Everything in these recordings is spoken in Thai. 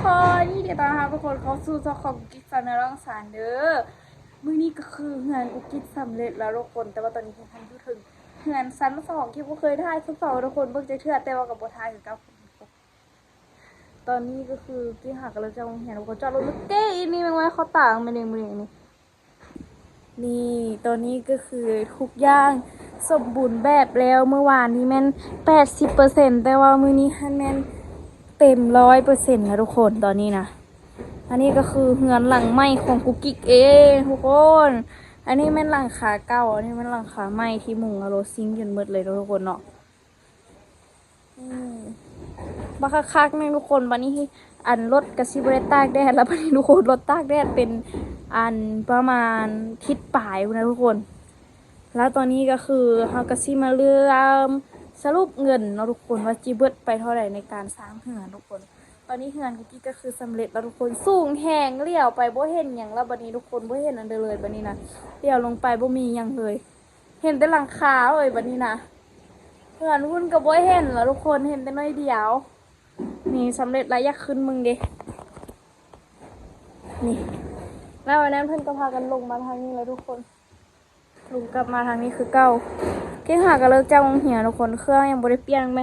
คนนี่เดี๋ยวตอนนะคะทุกคนเขาสู้เจ้าของกิ๊กซันในร่างสารเด้อมื้อนี้ก็คืองานกุ๊กกิ๊กสำเร็จแล้วทุกคนแต่ว่าตอนนี้เพิ่งทันอยู่ถึงงานชั้นสองที่ก็เคยถ่ายทุกเสาร์ทุกคนเบิ่งจะเชื่อแต่ว่ากับบ่ถ่ายคือเก่าตอนนี้ก็คือที่หากันแล้วจะเห็นทุกคนจอดรถเก้อีนี่แม่งไว้เขาต่างไม่เด้งนี่ตอนนี้ก็คือทุกอย่างสมบูรณ์แบบแล้วเมื่อวานนี้แม่น 80% แต่ว่ามื้อนี้แม่นเต็ม 100% แล้วทุกคนตอนนี้นะอันนี้ก็คือเฮือนหลังใหม่ของกุ๊กกิ๊กเองทุกคนอันนี้แม่นหลังคาเก่าอันนี้แม่นหลังคาใหม่ที่มุงอะโรซิงจนหมดเลยทุกคนเนาะบักคักๆนึงทุกคนวันนี้อันรถกระซิบได้ตากแดดแล้ววันนี้ทุกคนรถตากแดดเป็นอันประมาณทิศปลายนะทุกคนแล้วตอนนี้ก็คือเฮากระซิมาเรื่องสรุปเงินเนาะทุกคนว่าจีเบิดไปเท่าไหร่ในการสร้างเฮือนทุกคนตอนนี้เฮือนกุ๊กกิ๊กก็คือสำเร็จแล้วทุกคนสูงแหงเลี้ยวไปบ่เห็นหยังแล้วบัดนี้ทุกคนบ่เห็นอันเดเลยบัดนี้นะเลี้ยวลงไปบ่มีหยังเลยเห็นแต่หลังคาเลยบัดนี้นะเฮือนหุ้นก็บ่เห็นแล้วทุกคนเห็นแต่น้อยเดียวนี่สำเร็จแล้วอยากขึ้นมึงดินี่แล้ววันนั้นเพิ่นก็พากันลงมาทางนี้แล้วทุกคนลงกลับมาทางนี้คือเก่าเก่งหากันเลิกจ้างเหี่ยทุกคนเครื่องยังบ่ได้เปลี่ยนไหม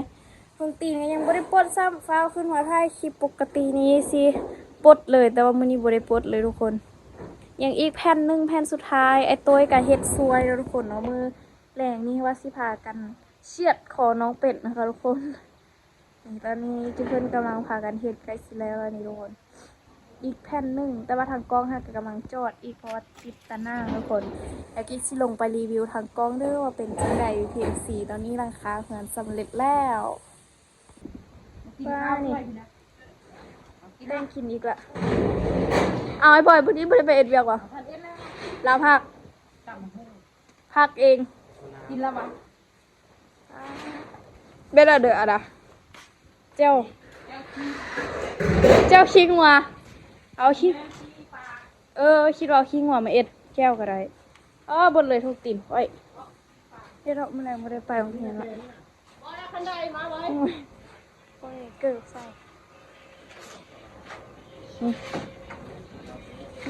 เพิ่งตีนก็ยังบ่ได้ปลดซ้ำฟ้าวขึ้นมาถ่ายคลิปปกตินี้สิปลดเลยแต่ว่ามื้อนี้บ่ได้ปลดเลยทุกคนยังอีกแผ่นหนึงแผ่นสุดท้ายไอ้ต้ยก็เฮ็ดซวยแล้วทุกคนเนาะมือแรงนี้ว่าสิพากันเชือดคอน้องเป็ดนะคะทุกคนตอนนี้ทุกคนกำลังพากันเฮ็ดใกล้สิแล้วอันนี้ทุกคนอีกแผ่นหนึ่งแต่ว่าทางกล้องค่ะกำลังจอดอีกเพราะว่าติดตาหน้าทุกคนแล้วกิ๊กสิลงไปรีวิวทางกล้องด้วยว่าเป็นจังใด PMC ตอนนี้ราคาเฮือนสำเร็จแล้วว้านี่เล่นกินอีกละเอาไอ้บอยพอดีไม่ได้ไปเอ็ดเวียกว่ะลาพักเองกินแล้วมั้ยเบ็ดอะเด้ออะเจ้าคิงว่ะเอาคิดคิดว่าขี้งัวมาเอ็ดแก้วก็ได้บนเลยทุกตีนไว้เดี๋ยวเราเมื่อไหร่ไม่ได้ไปโรงเรียนละคันใดมาไว้โอ้ยเกิดใส่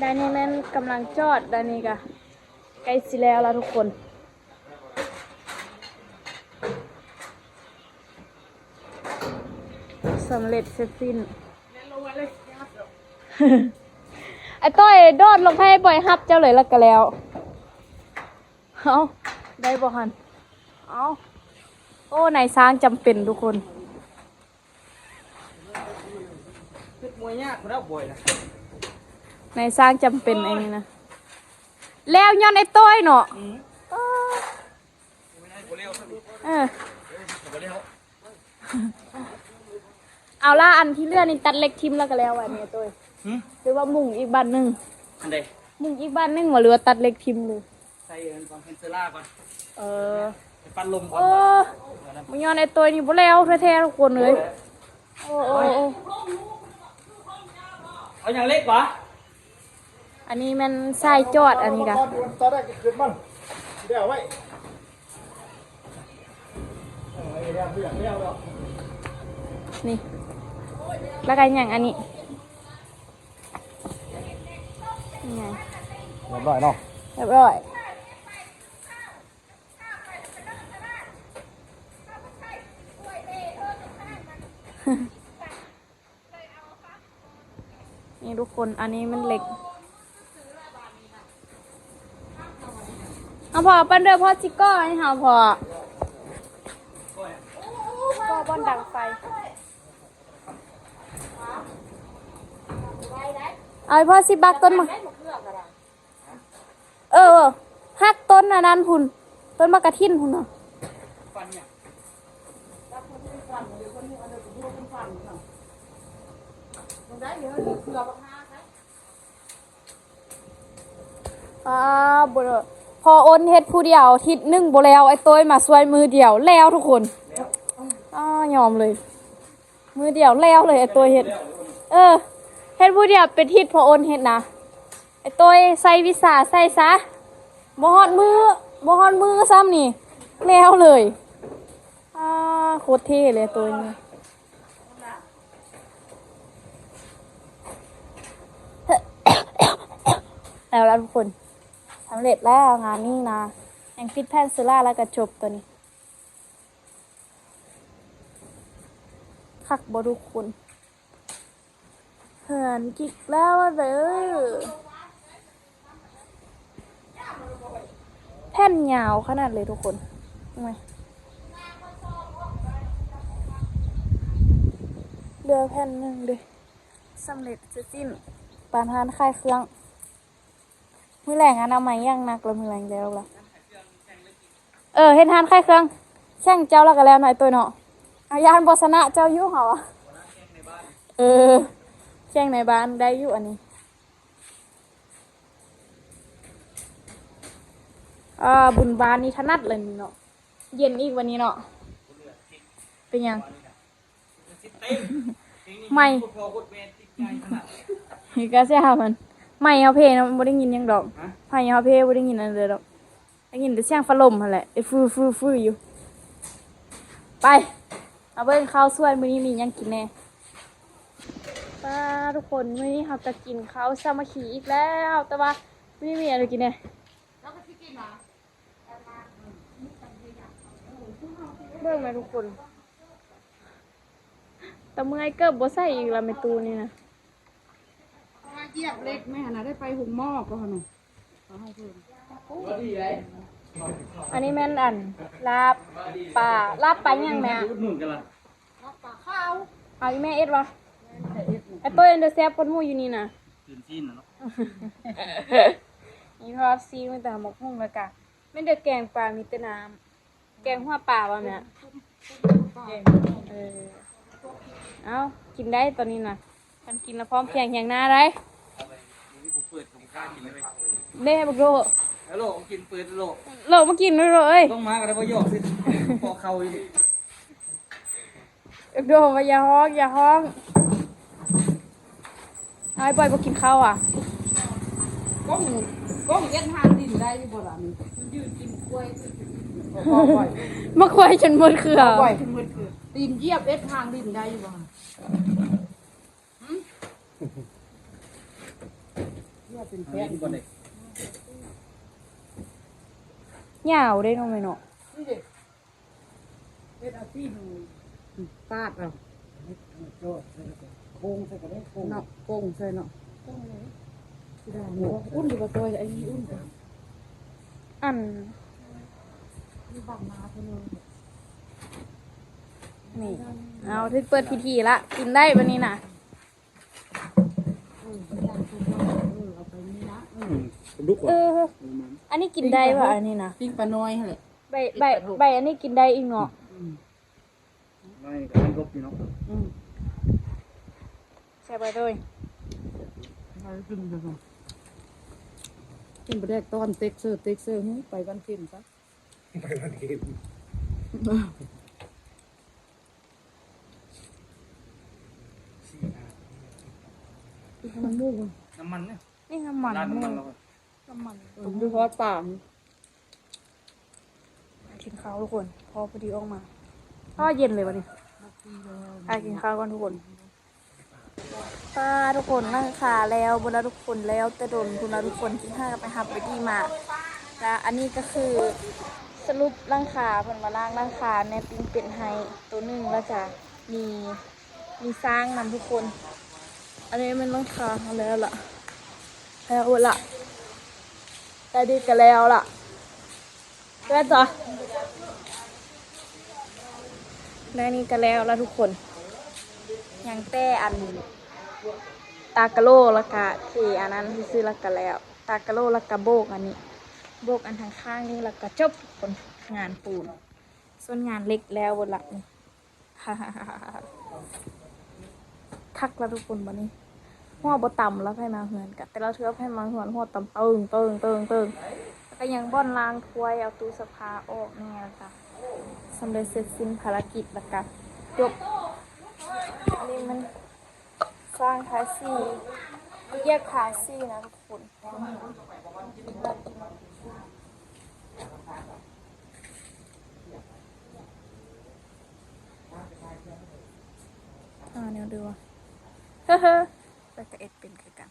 ดานี่แม่นกำลังจอดดานี่กะใกล้สิแล้วละทุกคนสำเร็จเสร็จสิ้นไอ้ต้อยโดดลงให้บ่อยฮับเจ้าเลยแล้วก็แล้วเอาได้บ่ฮันเอาโอ้นายสร้างจำเป็นทุกคนนายสร้างจำเป็นไอ้นี่นะแล้วย้อนไอ้ต้อยเนาะเอาล่ะอันที่เลื่อนนี่ตัดเล็กทิมแล้วก็แล้วอันนี้ต้อยหรือว่ามุงอีกบ้านหนึ่งอันใดมุงอีกบ้านหนึ่งว่าหรือว่าตัดเล็กทิมเลยใส่ก่อนเพนเซล่าก่อนปัดลมก่อนมึงย้อนไอ้ตัวนี้บ่แล้วแท้ๆทุกคนเลยโอ้เอาอย่างเล็กวะอันนี้มันใส่จอดอันนี้กะตอนแรกจะขึ้นมันเดี๋ยวไว้นี่แล้วกันอย่างอันนี้นี่ไงเรียบร้อยเนาะเรียบร้อยนี่ทุกคนอันนี้มันเหล็กเอาพอปั้นเดือพ่อจิก้อนี่ค่ะพอก็บอนดังไฟเอาพ่อสิบักต้นมาฮักต้นอันนั้นพุ่นต้นมะกระทินพุ่นเนาะบ่เลยพอโอนเฮ็ดผู้เดียวทิศ1บ่แล้วไอ้ต้ยมาช่วยมือเดียวแล้วทุกคนยอมเลยมือเดียวแล้วเลยไอ้ต้ยเฮ็ดเฮ็ดผู้เดียวเป็นทิศพอโอนเฮ็ดนะไอ้ต้ยใส่วิสาใส่ซะบ่ฮอดมือซ้ำนี่แล้วเลยโคตรเท่เลยตัวนี้ แล้วทุกคนสำเร็จแล้วงานนี้นะยังติดแผ่นเซล่าแล้วก็จบตัวนี้คักบ่ทุกคนเหินกิกแล้วเด้อแผ่นยาวขนาดเลยทุกคนทำไมเดือแผ่นหนึ่งเลยสำเร็จจะสิ้นปานทานค่ายเครื่องมือแรงอันเอาไหมยังนักแล้วมือแรงแล้วล่ะเฮ็ดทานค่ายเครื่องแช่งเจ้าแล้วก็แล้วหน่อยตัวเนาะอายานบอสนะเจ้ายุ่งเหรอแช่งในบ้านได้อยู่อันนี้บุญบานนี่ถนัดเลยเนาะเย็นอีกวันนี้เนาะเป็นยังไม่ก็ใช่ค่ะมันไม่เอาเพลงนะไม่ได้ยินยังดอกไม่เอาเพลงไม่ได้ยินอะไรเลยดอกได้ยินแต่เสียงฟ้าลมนั่นแหละฟื้ออยู่ไปเอาเบิ้งข้าวสวยมื้อนี้มียังกินแน่ป้าทุกคนมื้อนี้เราจะกินข้าวสามัคคีอีกแล้วแต่ว่ามื้อนี้มีอะไรกินแน่เบิ้งไหมทุกคนแต่เมื่อยเกิบบ่ใส่อีกละเมตูนี่นะ เจี๊ยบเล็กแม่น่ะได้ไปหุงหม้อก็หนู อันนี้แม่นอันลาบปลายังแม่ หนุนกันละ ปลาข้าว เอาอีแม่เอ็ดวะไอ้ตัวเอ็นเดอร์แซฟคนหมู่อยู่นี่นะ ตื่นซีนนะเนาะ นี่พอซีมันแต่หมกหุ่งแล้วกะไม่เดือแกงปลามีแต่น้ำแกงหัวปลาวะแม่เอากินได้ตอนนี้นะมันกินแล้วพร้อมเพียงอย่างหน้าได้ นี่ผมเปิดผมกล้ากินเลย เด้บักโด แล้วโลผมกินเปิดโล โลกมากินด้วยเลย ต้องมากันแล้วพอยอกสิพอเข้าอยู่ บักโดว่าอย่าห้องเอาไอ้บอยมากินข้าวอ่ะ ก้มเย็นทานดินได้ที่โบราณมันยืนกินกล้วย มาควายจนหมดเครือ บ่อยทั้งหมดคือดินเยียบเอ็ดทางดินได้อยู่บ่เนี่ยเป็นแพะ นี่ก่อนเด็ก เหงาได้น้องไหมเนาะ นี่เด็กเอ็ดอาพี่ดูปาดเอา โค้งใส่กระเด้งโค้ง เนาะโกงใส่เนาะได้เนาะอุ่นอยู่กับตัวไอ้นี่อุ่นกัน อัน นี่บังมาเท่านั้น นี่เอาถึงเปิดพิธีละกินได้วันนี้นะ เอาไปนี่นะ ลุกว่ะ อันนี้กินได้ป่ะอันนี้นะ ปิ้งปลาน้อยเหรอ ใบอันนี้กินได้อีกเนาะ ไม่ก็ไม่ลบอยู่เนาะ ใช่ไปเลย กินไปก่อนกินไปได้ตอนเต็กเซอร์ไปวันกินซะ ไปวันเกิน มันมุ่ง น้ำมันเนี่ย นี่น้ำมัน ราดน้ำมันเรา น้ำมัน ผมดูเพราะป่าม กินข้าวทุกคนพอดีออกมาก็เย็นเลยวันนี้กินข้าวกันทุกคนป้าทุกคนนั่งขาแล้วบนแล้วทุกคนแล้วแต่โดนคุณแล้วทุกคนที่ห้าไปหับไปดีมาแล้วอันนี้ก็คือสรุปร่างขาเพิ่นมาล่างร่างขาในปิ้งเป็ดไฮตัวหนึ่งแล้วจะมีสร้างนำทุกคน อันนี้มันร่างขาแล้วล่ะแล้วล่ะได้ดีกันแล้วล่ะเพื่อนจ้ะได้นี่กันแล้วทุกคนยังแต่อันตากะโลละกะเทอันนั้นที่ซื้อละกะแล้วตากะโลละกะโบกอันนี้โบกอันทางข้างนี่ละกะจบคนงานปูนส่วนงานเล็กแล้วบนหลักนี่ คักแล้วทุกคนวันนี้หัวบ่ต่ำแล้วให้มาเหือนกันแต่เราเทือให้มาเหือนหัวต่ำเติงแล้วก็ยังบ้อนล้างถ้วยเอาตู้สภาออกนี่ละค่ะสำเร็จเสร็จสิ้นภารกิจแล้วกันจบอันนี้มันสร้างคาซีแยกคาซีนะทุกคนเนี่ยดูว่าเฮ้อไปกับเอ็ดเป็นกัน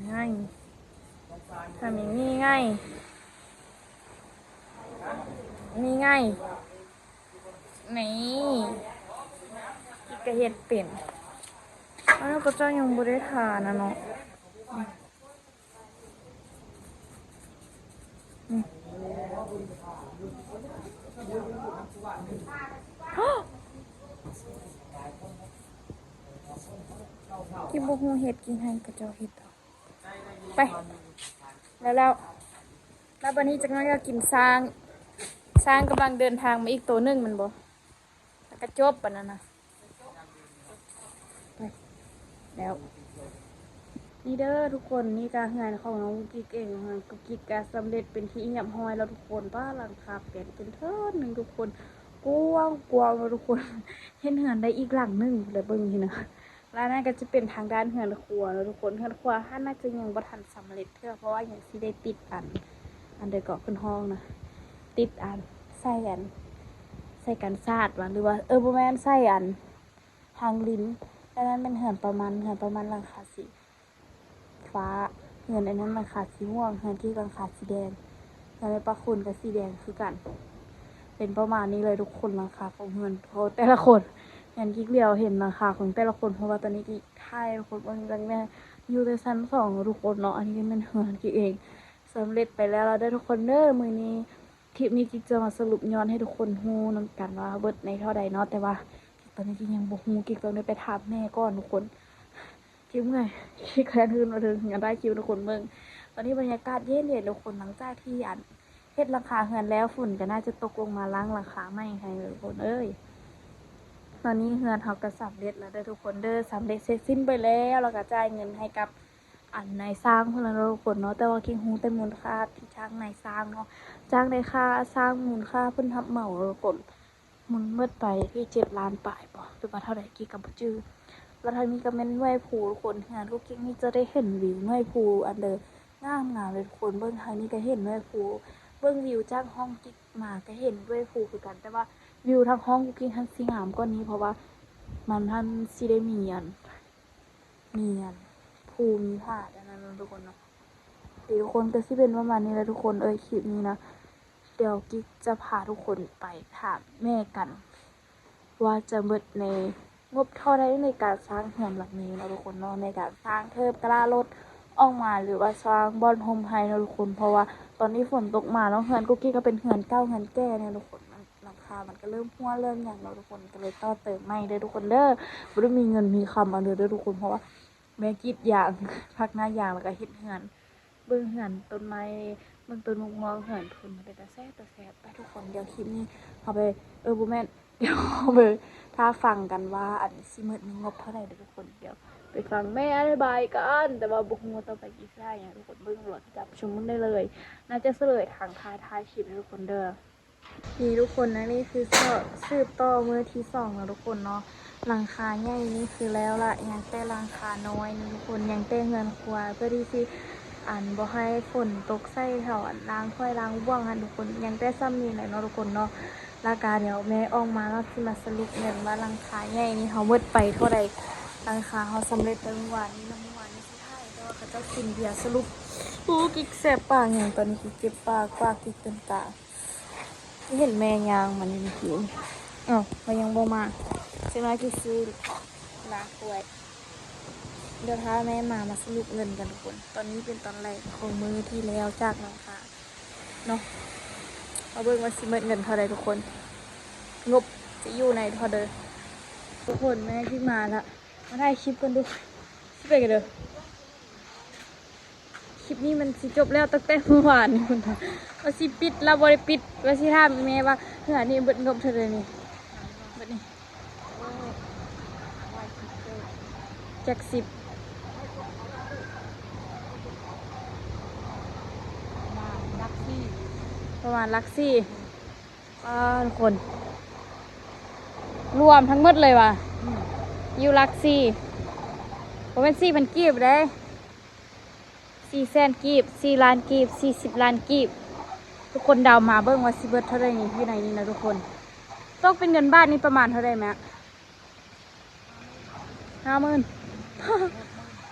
ง่าย ทำอย่างนี้ง่ายนี่ง่ายนี่อีกกระเฮ็ดเป็นแล้วก็เจ้ายังบ่ได้ทานนะเนาะกินบุกเห็ดกินให้กระเจ้าเห็ดเอาไปแล้ววันนี้จากนั้นก็กินสร้างกำลังเดินทางมาอีกตัวหนึ่งมันบ่แล้วก็จบปะนั่นนะไปแล้วนี่เด้อทุกคนนี่การงานของน้องกิ๊กเองค่ะกุ๊กกิ๊กการสำเร็จเป็นที่ยับห้อยแล้วทุกคนบ้านหลังคาเปลี่ยนเป็นเท่านึงทุกคนกว้างแล้วทุกคนเห็นเหือนได้อีกหลังนึงเลยเบิ่งทีนะแล้วนั่นก็จะเป็นทางด้านเหือนครัวแล้วทุกคนเหือนครัวท่านน่าจะยังบ่ทันสำเร็จเท่าเพราะว่าอย่างที่ได้ติดอันเดยวเกาะขึ้นห้องนะติดใส่กันซาดวะหรือว่าบ่แม่นใส่ทางลิ้นแล้วนั้นเป็นเหือนประมาณหลังคาสีฟ้าเหือนอันนั้นหลังคาสีม่วงเหือนที่หลังคาสีแดงเหือนในปลาคุณกับสีแดงคือกันเป็นประมาณนี้เลยทุกคนหลังคาของเหือนโทแต่ละคนเหือนกิ๊กเดียวเห็นหลังคาของแต่ละคนเพราะว่าตอนนี้กิ๊กถ่ายคนบางจังแม่อยู่ในชั้น2ทุกคนเนาะอันนี้เป็นเหือนกิ๊กเองสำเร็จไปแล้วเราได้ทุกคนเด้อมื้อนี้คลิปนี้กิ๊กจะมาสรุปย้อนให้ทุกคนฮู้นำกันว่าเบิดในเท่าใดเนาะแต่ว่าตอนนี้กิ๊กยังบ่ฮู้กิ๊กต้องได้ไปถามแม่ก่อนทุกคนกิ๊กไงกิ๊กแค่คืนมาถึงยังได้คิวทุกคนเบิ่งตอนนี้บรรยากาศเย็นๆทุกคนหลังจากที่เฮ็ดหลังคาเฮือนแล้วฝุ่นก็น่าจะตกลงมาล้างหลังคาใหม่ให้ทุกคนเอ้ยตอนนี้เฮือนเฮาก็สำเร็จแล้วเด้อทุกคนเด้อสำเร็จเสร็จสิ้นไปแล้วเราก็จ่ายเงินให้กับนายสร้างเพื่อนเราทุกคนเนาะแต่ว่าคิงฮูแต่มูลค่าที่จ้างนายสร้างเนาะจ้างในค่าสร้างมูลค่าเพิ่นทับเหมาทุกคนมันเมื่อไปที่7 ล้านปลายป่ะหรือว่าเท่าไหร่กี่กับบ่จื้อแล้วทางนี้ก็เป็นห้วยภูทุกคนงานกุ๊กกิ๊กนี่จะได้เห็นวิวห้วยภูอันเดองามเลยทุกคนเบิ่งทางนี้ก็เห็นห้วยภูเบิ่งวิวจากห้องกิ๊กมาก็เห็นห้วยภูคือกันแต่ว่าวิวทางห้องกุ๊กกิ๊กทันสิงามกว่านี้เพราะว่ามันทันสิได้มีภูมิภาคอันนั้นทุกคนเนาะทุกคนก็สิเป็นประมาณนี้แหละทุกคนคลิปนี้นะเดี๋ยวกิ๊กจะพาทุกคนไปถามแม่กันว่าจะเบิดในงบเท่าไรในการสร้างเรือนหลังนี้นะทุกคนเนาะในการสร้างเทิบกระลารถออกมาหรือว่าสร้างบอนโฮมไฮนะทุกคนเพราะว่าตอนนี้ฝนตกมาแล้วเรือนกุ๊กกิ๊กก็เป็นเรือนเก่าเรือนแก่เนี่ยทุกคนหลังคามันก็เริ่มหัวเริ่มอย่างเราทุกคนก็เลยต่อเติมใหม่เด้อทุกคนเด้อบ่ได้มีเงินมีคำอันเด้อทุกคนเพราะว่าแม่กิดอย่างพักหน้ายางแล้วก็เฮ็ดเรือนเบิ่งเรือนต้นไม้เบิ่งต้นมะม่วงเรือนเพิ่นเป็นตาแซ่บไปทุกคนเดี๋ยวคลิปนี้เอาไปบ่แม่นเดี๋ยวเอาไปถ้าฟังกันว่าอันสิมื้อมีงบเท่าไหร่เด้อทุกคนเดี๋ยวไปฟังแม่อธิบายกันแต่ว่าบ่ฮู้ว่าต่อไปกี่ซ่าหยังทุกคนเบิ่งรวดจับชมมันได้เลยน่าจะเฉลยทางท้ายคลิปทุกคนเด้อนี่ทุกคนนะนี่คือสืบต่อมื้อที่2แล้วทุกคนเนาะหลังคาใหญ่นี่คือแล้วละยังแต่หลังคาน้อยนี่ทุกคนยังแต่เฮือนครัวเพื่อที่สิบ่ให้ฝนตกใส่แถวล้างถ้วยล้างบ้วงทุกคนยังแต่ซ้ำนี่แหละเนาะทุกคนเนาะราคาเดี๋ยวแม่ออกมาแล้วสิมาสรุปเงินว่าหลังคาใหญ่นี่เฮาหมดไปเท่าใดหลังคาเฮาสำเร็จแต่เมื่อวานนี้สิถ่ายแต่ว่าเขาเจ้ากินเบียร์สรุปกิ๊กแซ่บปากหยังตอนนี้กิ๊กเจ็บปากกิ๊กเต็มตาเห็นแม่ยางมันนี่กินมันยังบ่มาใช่ไหมกิ๊กซื้อลาป่วยเดี๋ยวถ้าแม่มาสรุปเงินกันทุกคนตอนนี้เป็นตอนแรกของมื้อที่แล้วจากหลังคาเนาะเอาเบิ่งว่าสิเม็ดเงินเท่าไรทุกคนงบจะอยู่ในเท่าเดิมทุกคนแม่ที่มาละมาได้คลิปกันดูคลิปไปกันเด้อคลิปนี้มันสิจบแล้วตั้งแต่เมื่อวานนี่คุณว่าสิปิดเราบริปิดว่าสิถามแม่ว่าเหือนี่เบิดงบเท่าไรนี่เบิดนี่จาก10ประมาณลักซี่ทุกคนรวมทั้งหมดเลยว่ะอยู่ลักซี่ผมเป็น4,000 กีบได้400,000 กีบ4 ล้านกีบ40 ล้านกีบทุกคนเดามาเบิ่งว่าสิเบิดเท่าไรนี่อยู่ไหนนี่นะทุกคนต้องเป็นเงินบ้านนี่ประมาณเท่าไรแม่50,000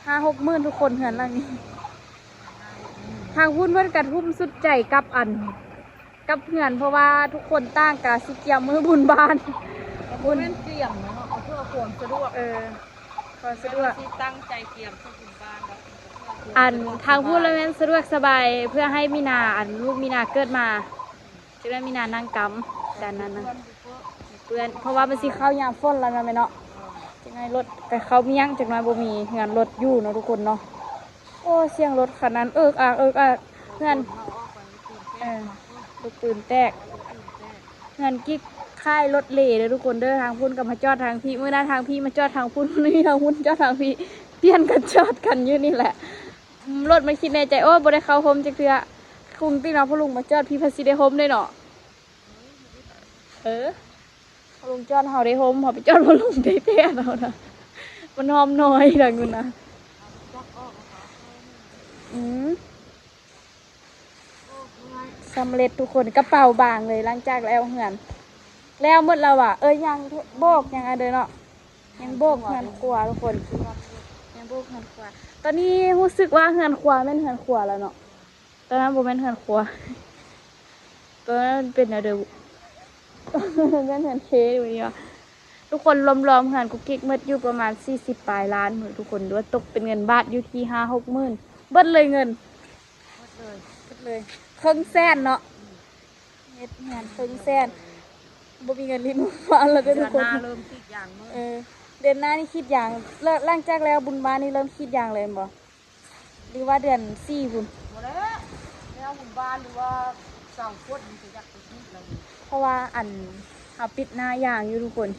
50,000 ทุกคนเหือนหลังนี้ ทางพุ่นเพิ่นกระทุ่มสุดใจกับอันกับเพื่อนเพราะว่าทุกคนตั้งกาสิเกียมมือบุญบาน บุญเตรียมเนาะเอาเพื่อความสะดวก ความสะดวก ที่ตั้งใจเตรียมทุกคนบ้านแล้ว อันทางพูดแล้วแม่นสะดวกสบายเพื่อให้มีนาอันลูกมีนาเกิดมาจะได้มีนานั่งกำแต่นั้นนะเพื่อนเพราะว่ามันสิเข้ายามฝนแล้วนะแม่เนาะจังไงรถแต่เขามียังจังน้อยบ่มีงานรถอยู่เนาะทุกคนเนาะโอ้เสียงรถคันนั้นเอิกอักเพื่อนลูกปืนแตกเงินกิ๊กค่ายรถเหล่เลยทุกคนเด้อทางพุ่นกับมาจอดทางพี่เมื่อหน้าทางพี่มาจอดทางพุ่นมื้อนี้ทางพุ่นจอดทางพี่เปลี่ยนกันจอดกันอยู่นี่แหละรถมันคิดในใจโอ้บ่ได้เข้าโฮมจักเทื่อคุงติเนาะพ่อลุงมาจอดพี่ภาษีได้โฮมได้เนาะพ่อลุงจอดเฮาได้โฮมเฮาไปจอดพ่อลุงได้แท้ๆแล้วนะมันหอมน้อยดังนั้นนะสำเร็จทุกคนกระเป๋าบางเลยหลังจากแล้วเหือนแล้วหมดแล้วอ่ะยังโบกยังอะไรเนาะยังโบกเหือนขวาทุกคนยังโบกเหือนขวาตอนนี้รู้สึกว่าเหือนขวาแม่นเหือนขวาแล้วเนาะตอนนั้นโบแม่นเหือนขวาตอนนั้นเป็นอะไรแม่นเหือนเคอยู่นี่วะทุกคนรวมๆเหือนกุ๊กกิ๊กเมื่ออยู่ประมาณ40 ปลายล้านเหมือนทุกคนด้วยตกเป็นเงินบาทอยู่ที่5-6 หมื่นเบิดเลยเงินเบิดเลยครึ่งแสนเนาะเฮ็ดงานครึ่งแสนบ่มีเงินลิ้นฟ้าแล้วก็ทุกคน เริ่มคิดอย่างเมื่อ เดือนหน้านี่คิดอย่างหลังจากแล้วบุญบานนี่เริ่มคิดอย่างเลยบ่หรือว่าเดือน4พุ่น หมดแล้วหมู่บ้านหรือว่าสองคนมันจะอยากไปที่เรา เพราะว่าอันเอาปิดหน้าอย่างอยู่ทุกคน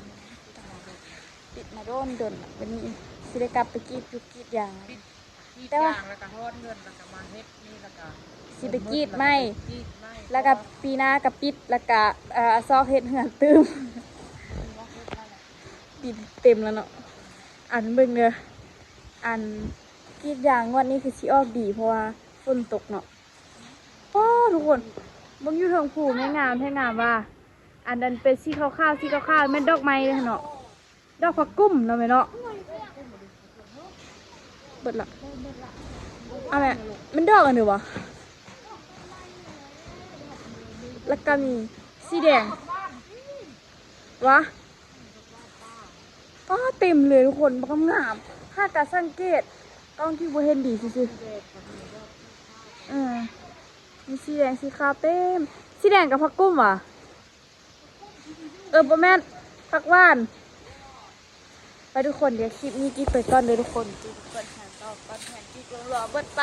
ปิดมาโดนวันนี้สิได้กลับไปกรีดอย่าง ที่จ้างแล้วก็ทอดเงินแล้วก็มาเฮ็ดนี่แล้วก็ สิไปกรีดไม่ กรีดไม่ แล้วก็ปีหน้าก็ปิดแล้วก็ซอกเฮ็ดเหือนตื้มปิดเต็มแล้วเนาะอันเบิ่งเด้ออันกรีดอย่างงวดนี้คือสิออกดีเพราะว่าฝนตกเนาะโอ้ทุกคนเบิ่งอยู่เทิงภูแม่งามแท้งามว่า อันนั้นเป็นสีขาวๆแม่นดอกไม้เลยเนาะดอกผักกุ้มเนาะแม่เนาะเบิดละเอาแม่มันดอกอันเดียววะแล้วก็มีสีแดงวะเต็มเลยทุกคนบักงามถ้าการสังเกตต้องที่บ่เห็นดีซื่อมีสีแดงสีขาวเต็มสีแดงกับผักกุ้มว่ะบ่แม่นผักหวานไปทุกคนเดี๋ยวคลิปนี้กิ๊กไปก่อนเลยทุกคนกิ๊กเปิดแขนต่อก่อนแขนกิ๊กรอเบิดไป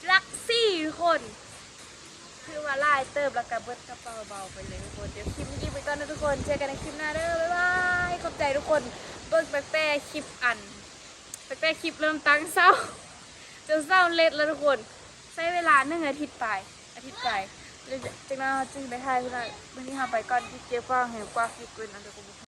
ลักซี่ทุกคนคือว่าลายเติบแล้วก็เบิดกระเป๋าเบาไปเลยทุกคนเดี๋ยวคลิปนี้กิ๊กไปก่อนนะทุกคนเจอกันในคลิปหน้าเด้อบ๊ายบายขอบใจทุกคนเบิ่งแป๊ะคลิปแป๊ะคลิปเริ่มตั้งเศร้าจนเศร้าเล็ดแล้วทุกคนใช้เวลา1 อาทิตย์ไปจากนั้นจึงไปถ่ายเพื่อนวันนี้หาไปก่อนที่เจี๊ยบกว้างเห็นกว้างฟิกเกินอันเดอร์